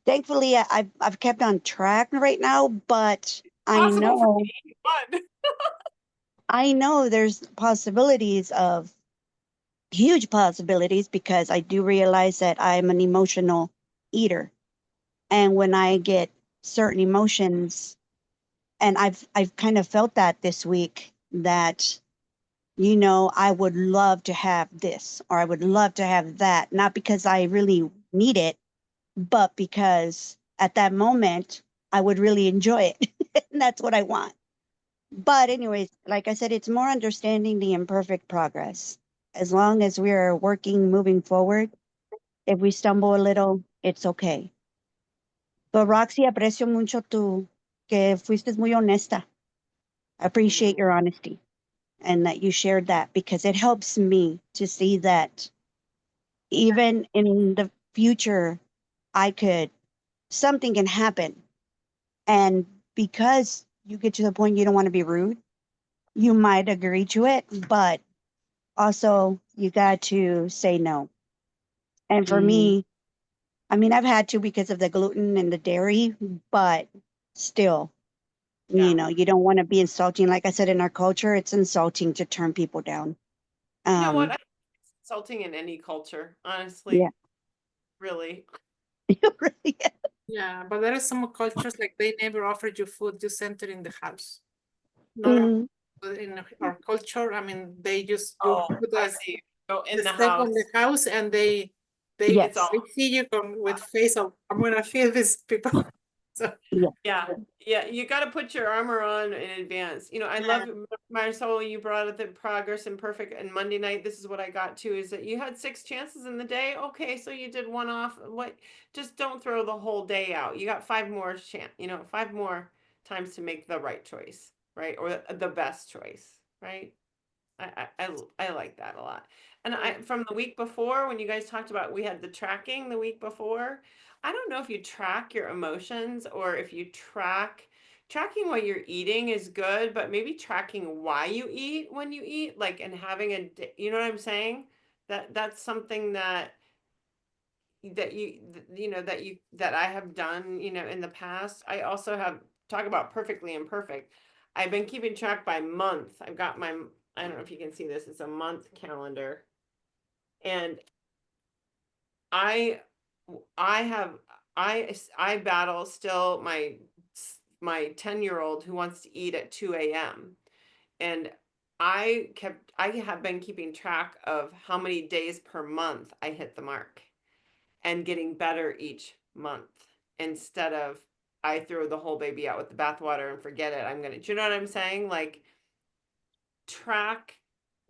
thankfully, I've kept on track right now, but Possible for me. Fun. I know there's possibilities of huge possibilities because I do realize that I'm an emotional eater. And when I get certain emotions, and I've kind of felt that this week that, you know, I would love to have this or I would love to have that, not because I really need it, but because at that moment I would really enjoy it. And that's what I want. But anyways, like I said, it's more understanding the imperfect progress. As long as we are working, moving forward, if we stumble a little, it's okay. But Roxy, aprecio mucho tu que fuiste muy honesta. I appreciate your honesty and that you shared that because it helps me to see that even in the future, I could, something can happen. And because you get to the point you don't want to be rude, you might agree to it, but also you got to say no. And for Mhm. me, I mean, I've had to because of the gluten and the dairy, but still, Yeah. you know, you don't want to be insulting. Like I said, in our culture, it's insulting to turn people down. You know what? I think it's insulting in any culture, honestly. Yeah. Really. Really, Yeah, but there are some cultures like they never offered you food, you sent it in the house. Not Mhm. in our culture. I mean, they just you Oh, put I the, see. Go in the the step house. on the house, and they Yes. It's all they see you come with face of I'm gonna feed these people. So yeah. Yeah. You got to put your armor on in advance. You know, I love Marisol, you brought up the progress and perfect. And Monday night, this is what I got to is that you had 6 chances in the day. Okay, so you did one off. What? Just don't throw the whole day out. You got 5 more chance. You know, 5 more times to make the right choice, right? Or the best choice, right? I like that a lot. And I from the week before when you guys talked about we had the tracking the week before. I don't know if you track your emotions or if you tracking what you're eating is good, but maybe tracking why you eat when you eat, like and having you know what I'm saying? That's something that I have done, you know, in the past. I also have talk about perfectly imperfect. I've been keeping track by month. I've got my I don't know if you can see this. It's a month calendar. And I I have I battle still my 10-year-old who wants to eat at 2 a.m. And I have been keeping track of how many days per month I hit the mark and getting better each month instead of I throw the whole baby out with the bathwater and forget it. Do you know what I'm saying? Like track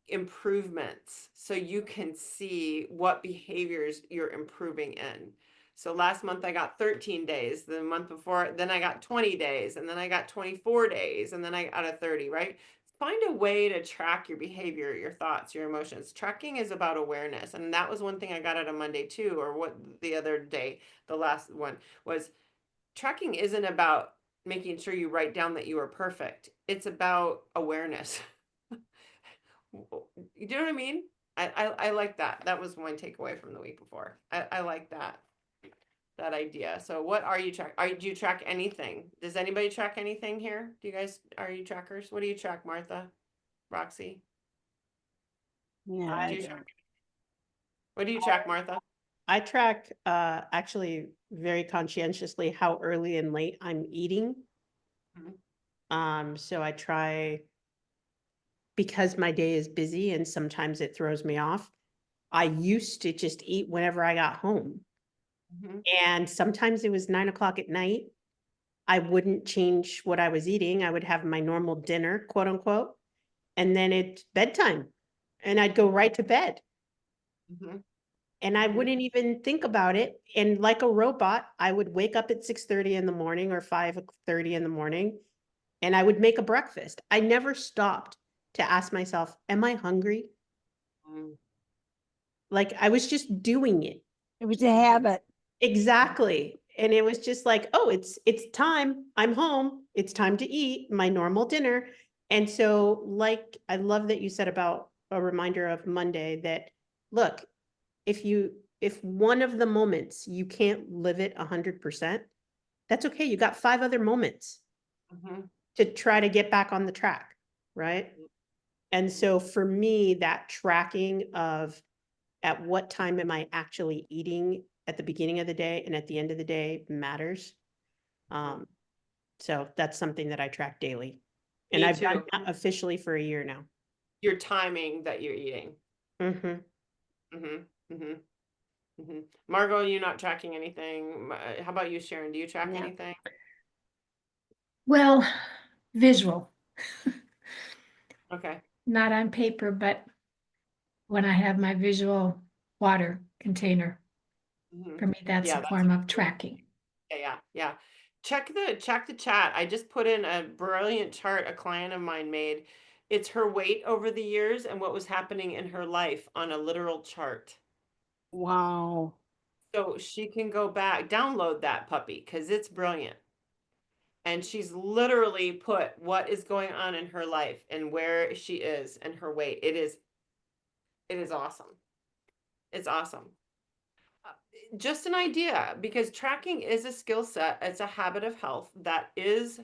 improvements so you can see what behaviors you're improving in. So last month I got 13 days, the month before, then I got 20 days, and then I got 24 days, and then I got a 30, right? Find a way to track your behavior, your thoughts, your emotions. Tracking is about awareness. And that was one thing I got out of Monday too, or what the other day, the last one was tracking isn't about making sure you write down that you are perfect. It's about awareness. You know what I mean? I like that. That was my takeaway from the week before. I like that idea. So what are you do you track anything? Does anybody track anything here? Do you guys are you trackers? What do you track, Martha? Roxy? Yeah. Do you track? What do you track, Martha? I track actually very conscientiously how early and late I'm eating. So I try because my day is busy and sometimes it throws me off. I used to just eat whenever I got home. Mhm. And sometimes it was 9 o'clock at night. I wouldn't change what I was eating. I would have my normal dinner, quote unquote. And then it's bedtime and I'd go right to bed. Mhm. And I Mhm. wouldn't even think about it. And like a robot, I would wake up at 6:30 in the morning or 5:30 in the morning, and I would make a breakfast. I never stopped to ask myself, am I hungry? Mm. Like I was just doing it. It was a habit. Exactly. And it was just like, oh, it's time. I'm home. It's time to eat my normal dinner. And so like I love that you said about a reminder of Monday that look, if one of the moments you can't live it 100%, that's okay. You got 5 other moments Mhm. to try to get back on the track, right? And so for me, that tracking of at what time am I actually eating at the beginning of the day and at the end of the day matters. Um, so that's something that I track daily. And Me I've done too. that officially for a year now. Your timing that you're eating. Mhm. Mhm. Mhm. Mhm. Margot, you not tracking anything? How about you, Sharon? Do you track No. anything? Well, visual, Okay. not on paper, but when I have my visual water container, Mhm. for me, that's Yeah, a that's form of tracking. yeah. Check the chat. I just put in a brilliant chart a client of mine made. It's her weight over the years and what was happening in her life on a literal chart. Wow. So she can go back, download that puppy because it's brilliant. And she's literally put what is going on in her life and where she is and her weight. It is awesome. It's awesome. Uh, Just an idea because tracking is a skill set. It's a habit of health that is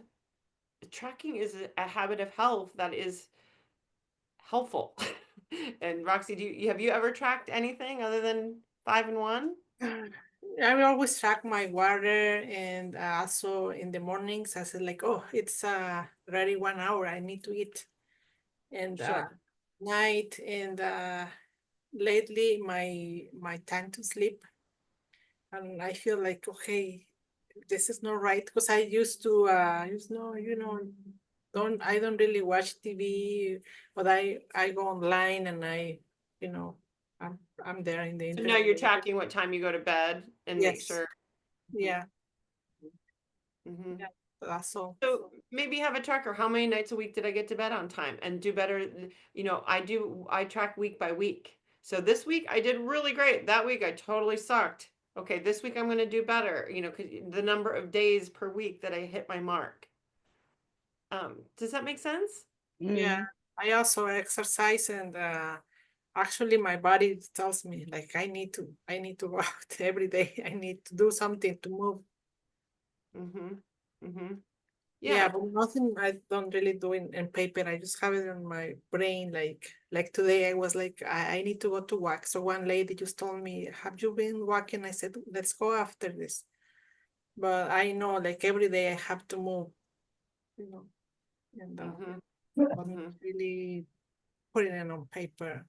tracking is a habit of health that is helpful. And Roxy, have you ever tracked anything other than 5 and 1? I will always track my water, and also in the mornings I said like, oh, it's already 1 hour. I need to eat. And Sure. night and lately my time to sleep, and I feel like okay, this is not right because I used to I don't really watch TV, but I go online and you know I'm there in the So now you're internet. tracking what time you go to bed and make Yes, sure. yeah, Hmm. yeah, that's all. So maybe have a tracker. How many nights a week did I get to bed on time and do better? I track week by week. So this week I did really great. That week I totally sucked. Okay, this week I'm going to do better, 'cause the number of days per week that I hit my mark. Does that make sense? Yeah, Mm. I also exercise, and actually my body tells me like I need to go out every day. I need to do something to move. Mm-hmm. Mm-hmm. Yeah, Yeah. but nothing I don't really do in paper. I just have it in my brain. Like today I was like, I need to go to walk. So one lady just told me, have you been walking? I said, let's go after this. But I know like every day I have to move, you know, and Mm-hmm. but not Mm-hmm. really putting it on paper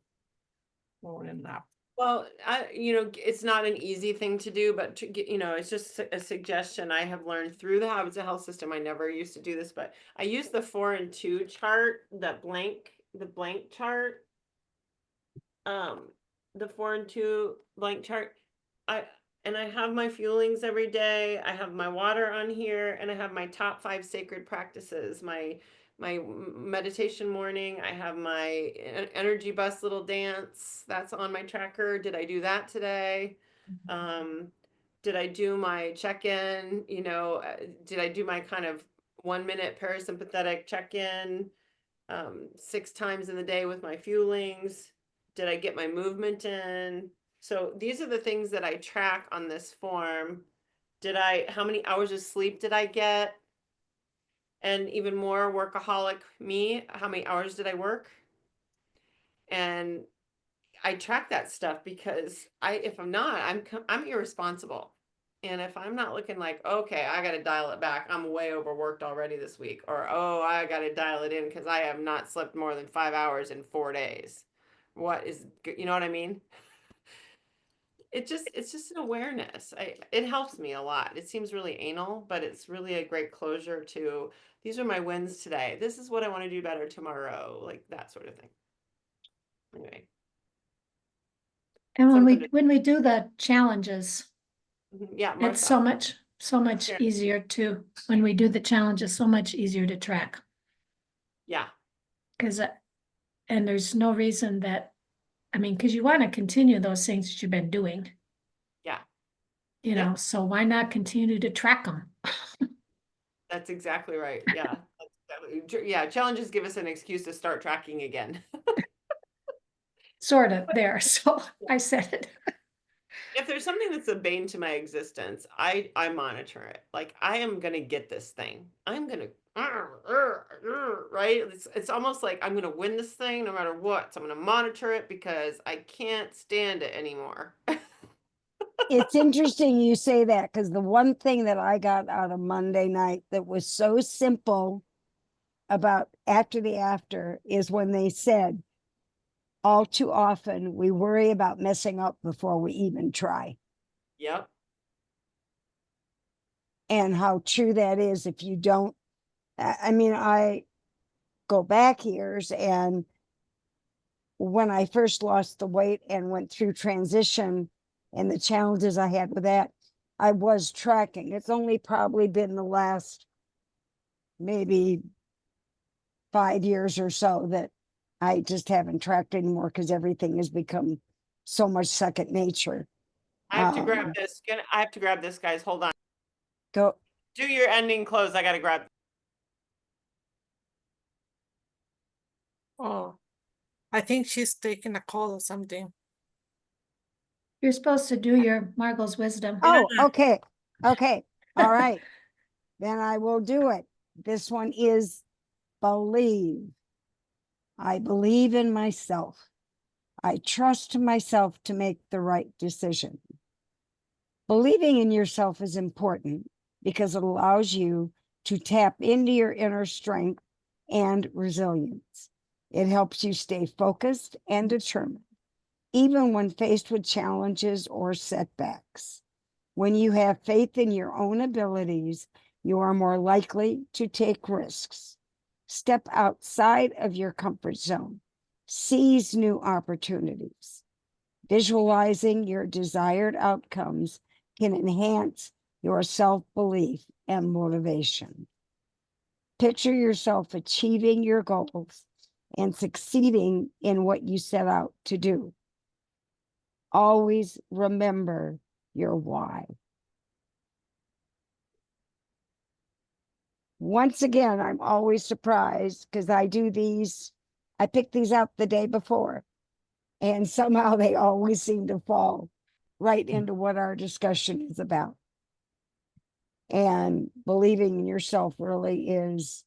or an app. Well, it's not an easy thing to do, but it's just a suggestion I have learned through the Habits of Health system. I never used to do this, but I use the 4 and 2 chart, the blank chart, um, the 4 and 2 blank chart. I and I have my fuelings every day. I have my water on here, and I have my top 5 sacred practices. My meditation morning. I have my energy bus little dance. That's on my tracker. Did I do that today? Um, did I do my check-in? Did I do my kind of 1 minute parasympathetic check-in? 6 times in the day with my fuelings? Did I get my movement in? So these are the things that I track on this form. How many hours of sleep did I get? And even more workaholic me, how many hours did I work? And I track that stuff because if I'm not, I'm irresponsible. And if I'm not looking like, okay, I got to dial it back. I'm way overworked already this week. Or, oh, I got to dial it in because I have not slept more than 5 hours in 4 days. You know what I mean? it's just an awareness. It helps me a lot. It seems really anal, but it's really a great closure to these are my wins today. This is what I want to do better tomorrow, like that sort of thing. Anyway, And something to, when we do the challenges, yeah, it's Martha. so much Yeah. easier to, when we do the challenges, so much easier to track. Yeah. Cause, and there's no reason that, I mean, cause you want to continue those things that you've been doing, Yeah. you Yeah. know, so why not continue to track them? That's exactly right. Yeah. Yeah. Challenges give us an excuse to start tracking again. Sort of there, so I said it. If there's something that's a bane to my existence, I monitor it. Like I am gonna get this thing. I'm gonna right. It's almost like I'm gonna win this thing no matter what. So I'm gonna monitor it because I can't stand it anymore. It's interesting you say that because the one thing that I got out of Monday night that was so simple about after the after is when they said, all too often we worry about messing up before we even try. Yep. And how true that is if you don't. I mean, I go back years, and when I first lost the weight and went through transition and the challenges I had with that, I was tracking. It's only probably been the last maybe 5 years or so that I just haven't tracked anymore because everything has become so much second nature. I have to grab this. I have to grab this, guys. Hold on. Go. Do your ending close. I gotta grab. Oh, I think she's taking a call or something. You're supposed to do your Margot's wisdom. Oh, okay. Okay. All right. Then I will do it. This one is believe. I believe in myself. I trust myself to make the right decision. Believing in yourself is important because it allows you to tap into your inner strength and resilience. It helps you stay focused and determined, even when faced with challenges or setbacks. When you have faith in your own abilities, you are more likely to take risks. Step outside of your comfort zone. Seize new opportunities. Visualizing your desired outcomes can enhance your self-belief and motivation. Picture yourself achieving your goals and succeeding in what you set out to do. Always remember your why. Once again, I'm always surprised because I pick these out the day before, and somehow they always seem to fall right into what our discussion is about. And believing in yourself really is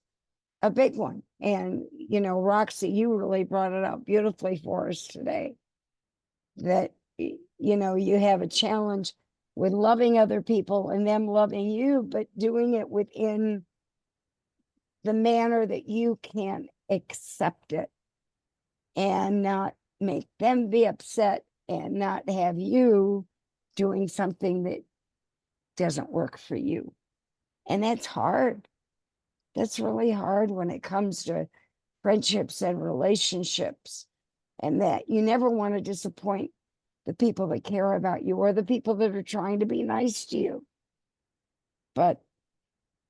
a big one. And, Roxy, you really brought it out beautifully for us today. That, you have a challenge with loving other people and them loving you, but doing it within the manner that you can accept it and not make them be upset and not have you doing something that doesn't work for you. And that's hard. That's really hard when it comes to friendships and relationships, and that you never want to disappoint the people that care about you or the people that are trying to be nice to you. But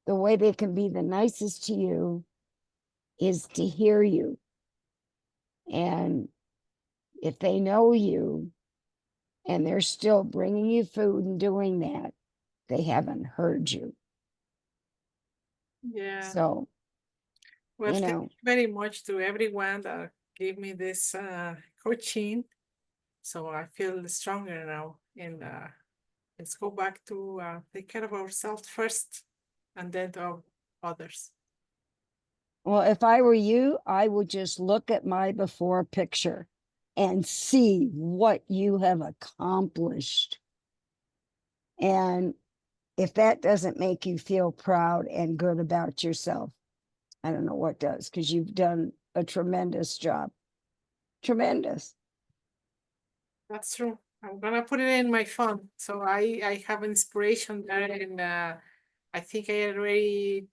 the way they can be the nicest to you is to hear you. And if they know you and they're still bringing you food and doing that, they haven't heard you. Yeah. So, Well, thank you very much to everyone that gave me this coaching. So I feel stronger now. And let's go back to take care of ourselves first and then to others. well, if I were you, I would just look at my before picture and see what you have accomplished. And if that doesn't make you feel proud and good about yourself, I don't know what does, because you've done a tremendous job. Tremendous. That's true. I'm gonna put it in my phone, so I have inspiration there, and I think I already,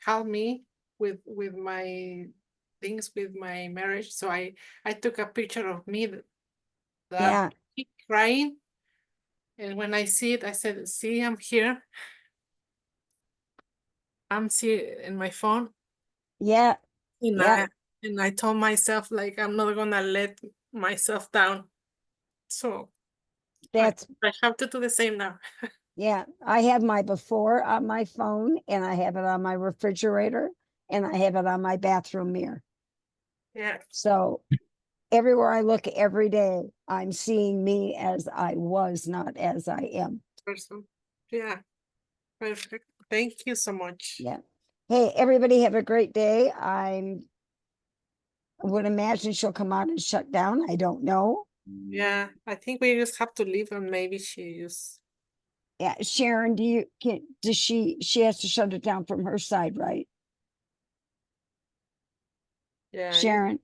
helped me with my things with my marriage. So I took a picture of me Yeah, crying, and when I see it, I said, "See, I'm here. I'm see in my phone." yeah, And yeah. I told myself like I'm not gonna let myself down. So That's I have to do the same now. Yeah, I have my before on my phone and I have it on my refrigerator and I have it on my bathroom mirror. Yeah. So everywhere I look every day, I'm seeing me as I was, not as I am. Person. Yeah. Perfect. Thank you so much. Yeah. Hey, everybody have a great day. I would imagine she'll come out and shut down. I don't know. Yeah. I think we just have to leave and maybe she just Yeah, Sharon, does she has to shut it down from her side, right? yeah. Sharon?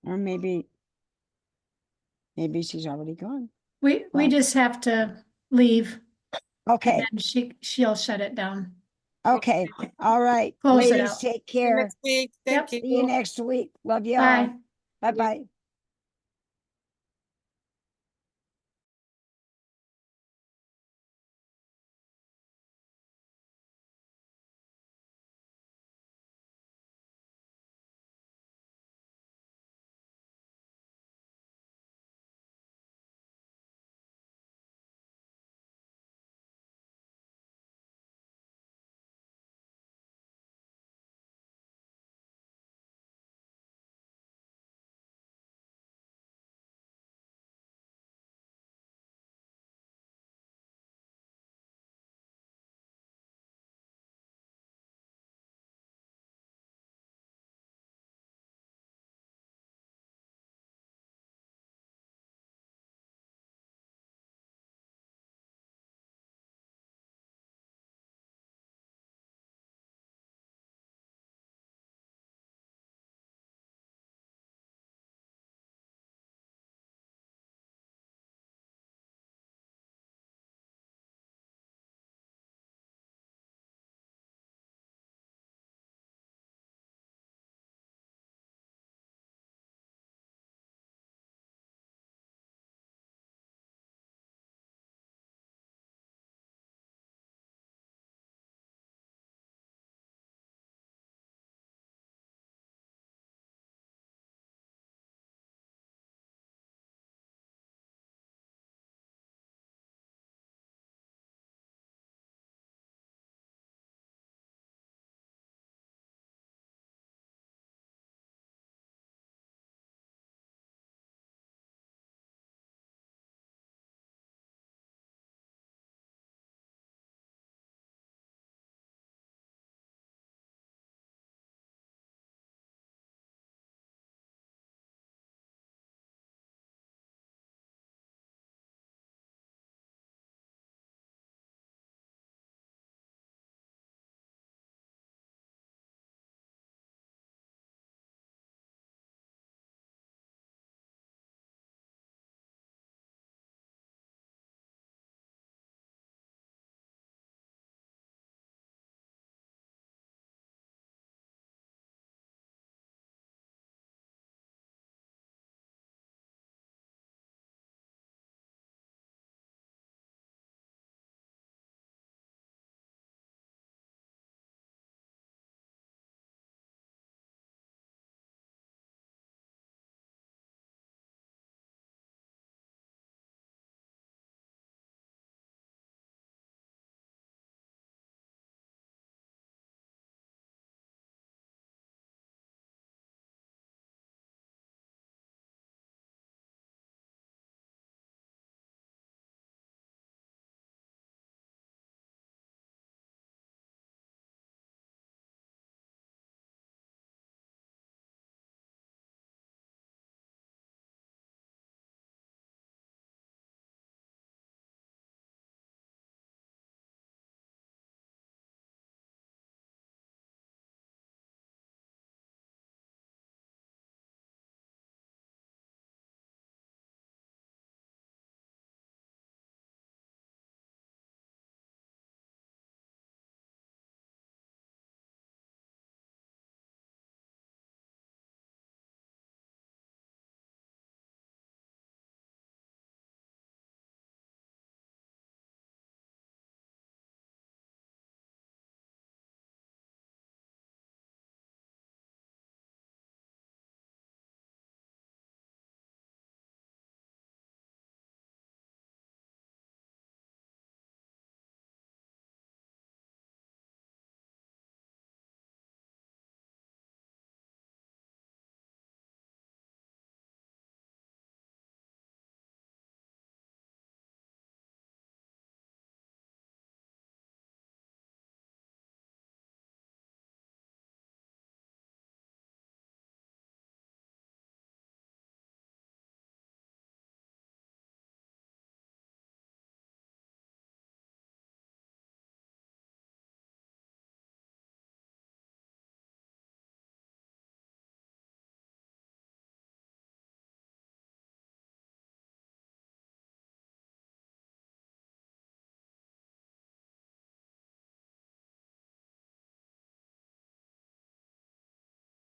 Or maybe she's already gone. We Well, just have to leave and okay, then she'll shut it down. okay, all right. Close it Ladies, out. take See you care. next week. Thank Yep. See you you. next week. Love you Bye. all. Bye-bye.